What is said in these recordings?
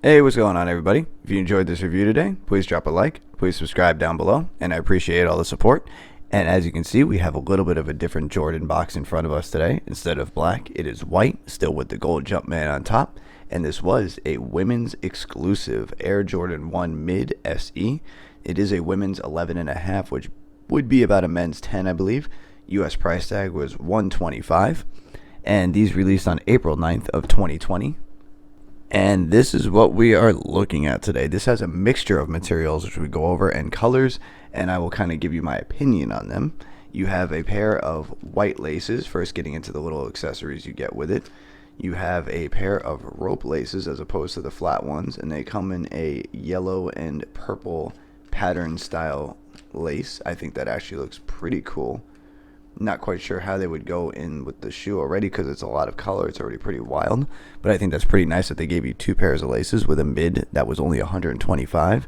Hey, what's going on, everybody? If you enjoyed this review today, please drop a like, please subscribe down below, and I appreciate all the support. And as you can see, we have a little bit of a different Jordan box in front of us today. Instead of black, it is white, still with the gold Jumpman on top. And this was a women's exclusive Air Jordan 1 Mid SE. It is a women's 11.5, which would be about a men's 10, I believe. US price tag was $125. And these released on April 9th of 2020. And this is what we are looking at today. This has a mixture of materials which we go over and colors, and I will kind of give you my opinion on them. You have a pair of white laces, first getting into the little accessories you get with it. You have a pair of rope laces as opposed to the flat ones, and they come in a yellow and purple pattern style lace. I think that actually looks pretty cool. Not quite sure how they would go in with the shoe already because it's a lot of color. It's already pretty wild, but I think that's pretty nice that they gave you two pairs of laces with a mid that was only $125.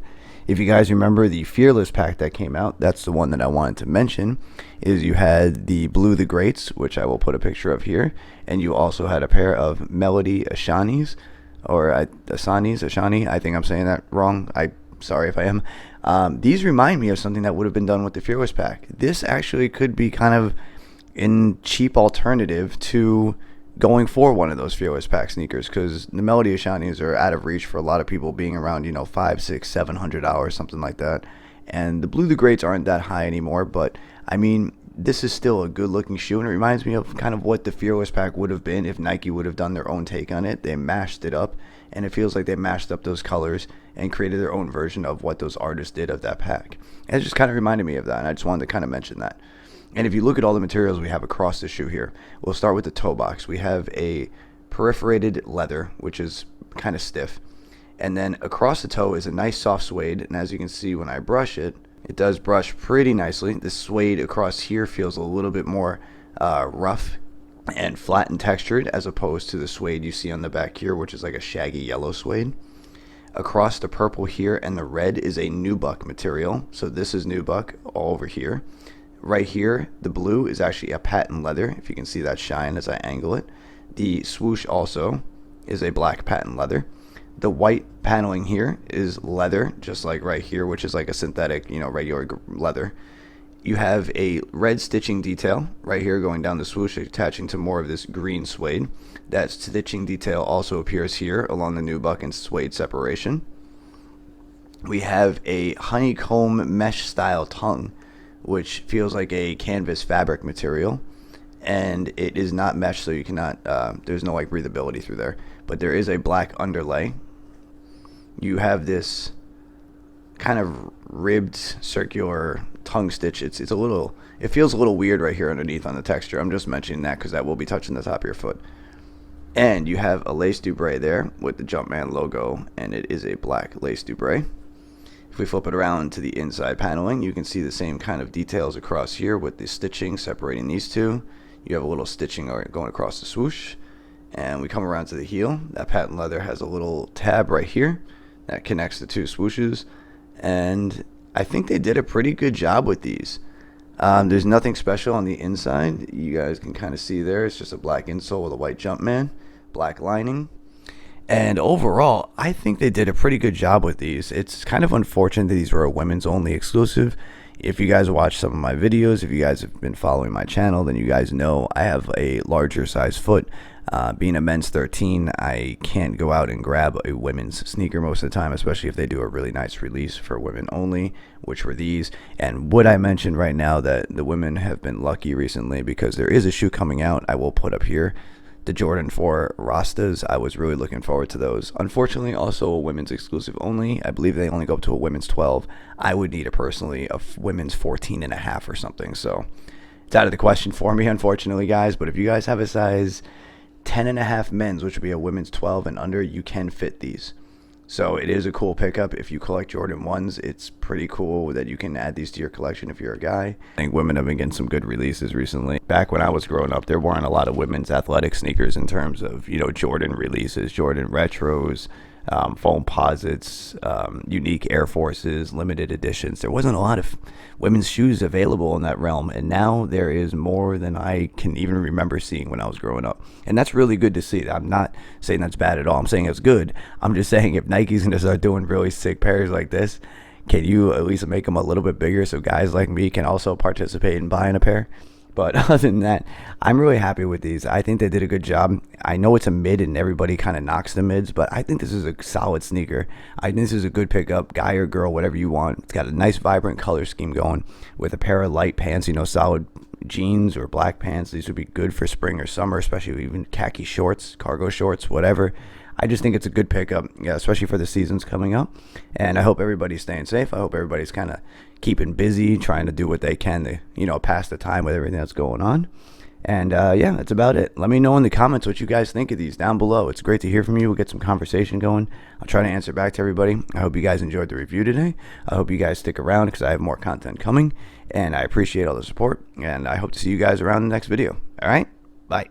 If you guys remember the Fearless pack that came out, that's the one that I wanted to mention. Is you had the Blue the Greats, which I will put a picture of here, and you also had a pair of Melody Ehsanis, or Ehsani. I think I'm saying that wrong. Sorry if I am. These remind me of something that would have been done with the Fearless pack. This actually could be kind of a cheap alternative to going for one of those Fearless pack sneakers, because the Melody Ehsanis are out of reach for a lot of people, being around, $500, $600, $700, something like that. And the Blue the Greats aren't that high anymore, but I mean, this is still a good looking shoe, and it reminds me of kind of what the Fearless pack would have been if Nike would have done their own take on it. They mashed it up, and it feels like they mashed up those colors and created their own version of what those artists did of that pack. And it just kind of reminded me of that, and I just wanted to kind of mention that. And if you look at all the materials we have across the shoe here, we'll start with the toe box. We have a perforated leather, which is kind of stiff, and then across the toe is a nice soft suede, and as you can see when I brush it, it does brush pretty nicely. The suede across here feels a little bit more rough and flat and textured, as opposed to the suede you see on the back here, which is like a shaggy yellow suede. Across the purple here and the red is a nubuck material, so this is nubuck all over here. Right here, the blue is actually a patent leather, if you can see that shine as I angle it. The swoosh also is a black patent leather. The white paneling here is leather, just like right here, which is like a synthetic, regular leather. You have a red stitching detail right here going down the swoosh, attaching to more of this green suede. That stitching detail also appears here along the nubuck and suede separation. We have a honeycomb mesh style tongue, which feels like a canvas fabric material, and it is not mesh, so you cannot, there's no like breathability through there, but there is a black underlay. You have this kind of ribbed circular tongue stitch. It feels a little weird right here underneath on the texture. I'm just mentioning that because that will be touching the top of your foot. And you have a lace dubray there with the Jumpman logo, and it is a black lace dubray. If we flip it around to the inside paneling, you can see the same kind of details across here with the stitching separating these two. You have a little stitching going across the swoosh, and we come around to the heel. That patent leather has a little tab right here that connects the two swooshes, and I think they did a pretty good job with these. There's nothing special on the inside. You guys can kind of see there. It's just a black insole with a white Jumpman, black lining. And overall, I think they did a pretty good job with these. It's kind of unfortunate that these were a women's only exclusive. If you guys watch some of my videos, if you guys have been following my channel, then you guys know I have a larger size foot. Being a men's 13, I can't go out and grab a women's sneaker most of the time, especially if they do a really nice release for women only, which were these. And would I mention right now that the women have been lucky recently, because there is a shoe coming out I will put up here, the Jordan 4 Rastas. I was really looking forward to those. Unfortunately, also a women's exclusive only. I believe they only go up to a women's 12. I would need a women's 14.5 or something. So it's out of the question for me, unfortunately, guys. But if you guys have a size 10.5 men's, which would be a women's 12 and under, you can fit these. So it is a cool pickup. If you collect Jordan 1s, it's pretty cool that you can add these to your collection if you're a guy. I think women have been getting some good releases recently. Back when I was growing up, there weren't a lot of women's athletic sneakers in terms of, Jordan releases, Jordan retros, foam posits, unique Air Forces, limited editions. There wasn't a lot of women's shoes available in that realm, and now there is more than I can even remember seeing when I was growing up. And that's really good to see. I'm not saying that's bad at all. I'm saying it's good. I'm just saying if Nike's going to start doing really sick pairs like this, can you at least make them a little bit bigger so guys like me can also participate in buying a pair? But other than that, I'm really happy with these. I think they did a good job. I know it's a mid and everybody kind of knocks the mids, but I think this is a solid sneaker. I think this is a good pickup, guy or girl, whatever you want. It's got a nice vibrant color scheme going with a pair of light pants, solid jeans or black pants. These would be good for spring or summer, especially even khaki shorts, cargo shorts, whatever. I just think it's a good pickup, yeah, especially for the seasons coming up. And I hope everybody's staying safe. I hope everybody's kind of keeping busy, trying to do what they can to, pass the time with everything that's going on. And yeah, that's about it. Let me know in the comments what you guys think of these down below. It's great to hear from you. We'll get some conversation going. I'll try to answer back to everybody. I hope you guys enjoyed the review today. I hope you guys stick around because I have more content coming. And I appreciate all the support. And I hope to see you guys around the next video. All right? Bye.